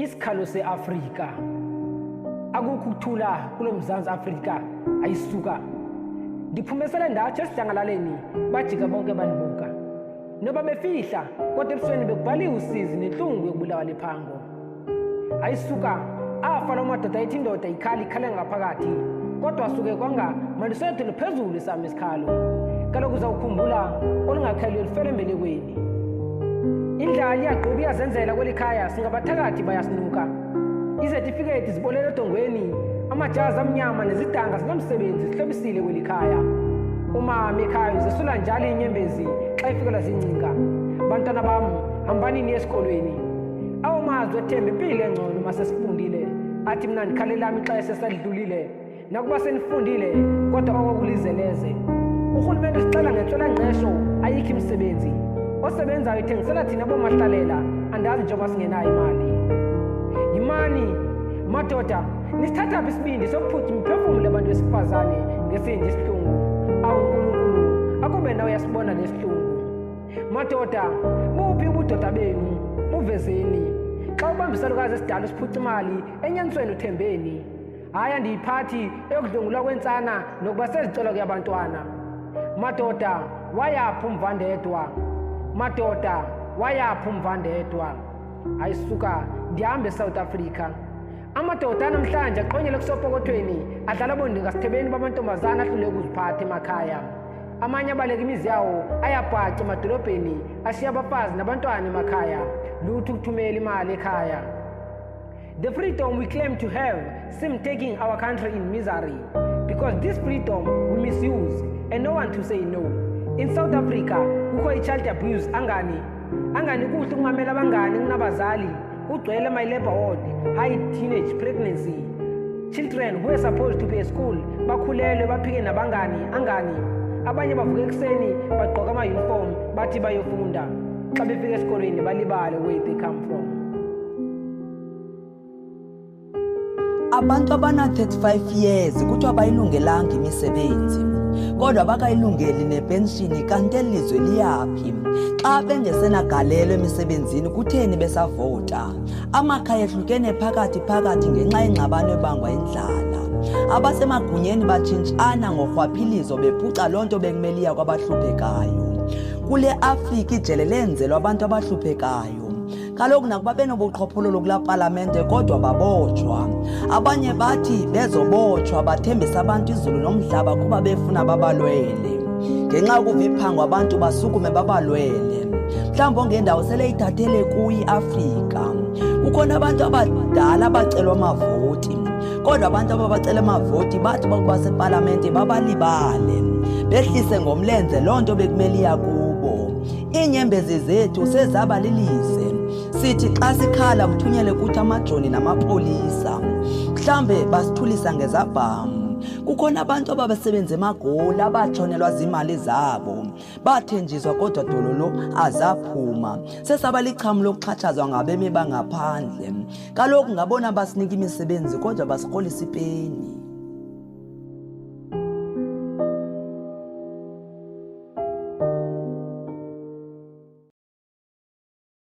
Isikhalo Se Afrika. Akukho ukuthula kulomzansi Afrika ayisuka. Ndiphumesele ndatsho esidlangalaleni bajika bonke banibuka. Noba befihla kodwa ebusweni bekubhaliwe usizi nenhlungu yokubulawa lephango. Ayisuka afa lo madoda ayithi indoda ikhale ngaphakathi kodwa asuke kwanga mandisethele phezulu sami isikhalo. Kaloku uzawukhumbula olungakhaliyo lifele embelekweni. Indlala iyagquba iyazenzela kweli khaya singabathakathi bayasinuka. Izetifiketi zibolele edongweni, amajazi amnyama nezidanga zinomsebenzi sihlobisile kweli khaya. Umama ekhaya uzesula njalo inyembezi xa ifikelwa zingcinga. Bantwana bam, hambani niye esikolweni. Awumazwi ethemba impilo engcono masesifundile. Athi mna ndikhale lami xa sesadlulile. Nakuba senifundile kodwa okwakulizeleze. Urhulumente usixela ngentswelangqesho ayikho imisebenzi. Osebenzayo ithengisela thina bomahlalela andazi njengoba singenayo imali. Yimani madoda nisithathaphi isibindi sokuphutha imiphefumulo abantu besifazane ngesindi isihlungu. Awu Nkulunkulu akube nawe uyasibona lesihlungu. Madoda buphi ubudoda benu buvezeni. Xa ubambisalukazi esidala usiphutha imali enyanisweni uthembeni. Hayi andiyiphathi eyokudlwengulwa kwentsana nokuba sezicelo kuyabantwana. Madoda wayapha umvandedwa. Madoda wayapha umvandedwa. Ayisuka ndihambe eSouth Africa. Amadoda namhlanje aqonyele kusopokothweni adlala bondingasithebeni bamantombazana ahlule ukuziphatha emakhaya. Amanye abaleka imizi yawo ayabhaca emadolobheni ashiya abafazi nabantwana emakhaya lutho ukuthumela imali ekhaya. The freedom we claim to have seems taking our country in misery because this freedom we misuse and no one to say no. In South Africa kukho i-child abuse angani kuhle ukumamela abangani kunabazali ugcwele my labor ward high teenage pregnancy. Children who are supposed to be at school bakhulelwe baphike nabangani angani abanye bavuka ekuseni bagqoka ama-uniform bathi bayofunda xa befika esikolweni balibale where they come from. Abantu abana-35 years kuthiwa bayilungelanga imisebenzi kodwa bakayilungeli nepenshini kanti elizwe liyaphi. Xa bengesenagalelo emisebenzini kutheni besavota? Amakhaya ehlukene phakathi ngenxa yengxabano ebangwa indlala. Abasemagunyeni batshintshana ngorhwaphilizo bephuca loo nto bekumele iya kwabahluphekayo. Kule Afrika ijele lenzelwa abantu abahluphekayo. Kaloku nakuba benobuqhophololo kula palamente kodwa babotshwa. Abanye bathi bezobotshwa bathembisa abantu izulu nomhlaba kuba befuna babalwele. Ngenxa yokuva iphango abantu basukume babalwele. Mhlawumbi ongendawo sele ithathele kuyi Afrika. Kukhona abantu abadala abacelwa amavoti. Kodwa abantu ababacela amavoti bathi bakuba sepalamente babalibale. Behlise ngomlenze loo nto bekumele iya kubo. Iinyembezi zethu sezaba lilize. Sithi xa sikhala kuthunyele kuthi amajoni namapolisa. Mhlambe basithulisa ngezabhamu. Kukhona abantu ababesebenza emagoli abatshonelwa zimali zabo. Bathenjiswa kodwa dololo azaphuma. Sesaba lichamu lokuxhatshazwa ngabemi bangaphandle. Kaloku ngabona basinika imisebenzi kodwa basirholisa ipeni.